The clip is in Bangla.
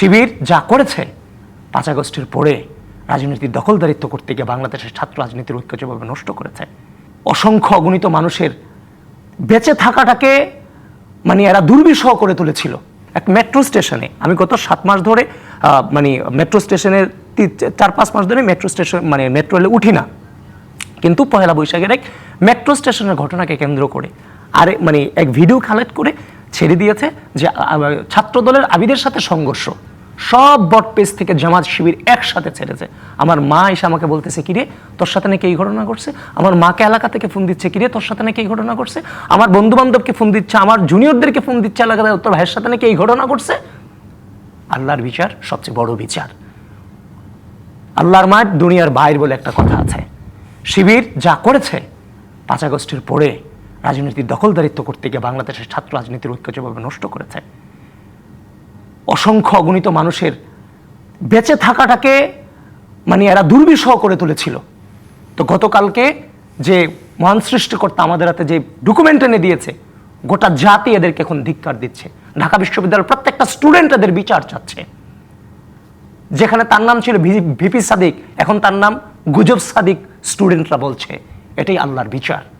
শিবির যা করেছে 5 আগস্টের পরে রাজনীতির দখলদারিত্ব করতে গিয়ে বাংলাদেশের ছাত্র রাজনীতির ঐক্য যেভাবে নষ্ট করেছে, অসংখ্য অগণিত মানুষের বেঁচে থাকাটাকে মানে এরা দুর্বিষহ করে তুলেছিল। এক মেট্রো স্টেশনে আমি গত 7 মাস ধরে মানে মেট্রো স্টেশনের 4-5 মাস ধরে মেট্রো স্টেশন মানে মেট্রো রেলে উঠি না, কিন্তু পহেলা বৈশাখের এক মেট্রো স্টেশনের ঘটনাকে কেন্দ্র করে মানে এক ভিডিও কালেক্ট করে ছেড়ে দিয়েছে যে ছাত্রদলের আবিদের সাথে সংঘর্ষ, সব বট পেজ থেকে জামাত শিবির একসাথে ছেড়েছে। আমার মা এসে আমাকে বলতেছে, কিরে তোর সাথে নাকি এই ঘটনা ঘটছে। আমার মাকে এলাকা থেকে ফোন দিচ্ছে, কিরে তোর সাথে নাকি এই ঘটনা ঘটছে। আমার বন্ধু বান্ধবকে ফোন দিচ্ছে, আমার জুনিয়রদেরকে ফোন দিচ্ছে এলাকাতে, তোর ভাইয়ের সাথে নাকি এই ঘটনা ঘটছে। আল্লাহর বিচার সবচেয়ে বড় বিচার। আল্লাহর মাঠ দুনিয়ার বাইর বলে একটা কথা আছে। শিবির যা করেছে 5 আগস্টের পরে রাজনীতির দখলদারিত্ব করতে গিয়ে বাংলাদেশের ছাত্র রাজনীতির ঐক্য যেভাবে নষ্ট করেছে, অসংখ্য অগণিত মানুষের বেঁচে থাকাটাকে মানে এরা দুর্বিষহ করে তুলেছিল। তো গতকালকে যে মহান সৃষ্টিকর্তা আমাদের হাতে যে ডকুমেন্ট এনে দিয়েছে, গোটা জাতি এদেরকে এখন ধিক্কার দিচ্ছে। ঢাকা বিশ্ববিদ্যালয়ের প্রত্যেকটা স্টুডেন্ট এদের বিচার চাচ্ছে। যেখানে তার নাম ছিল ভিপি সাদিক, এখন তার নাম গুজব সাদিক স্টুডেন্টরা বলছে। এটাই আল্লাহর বিচার।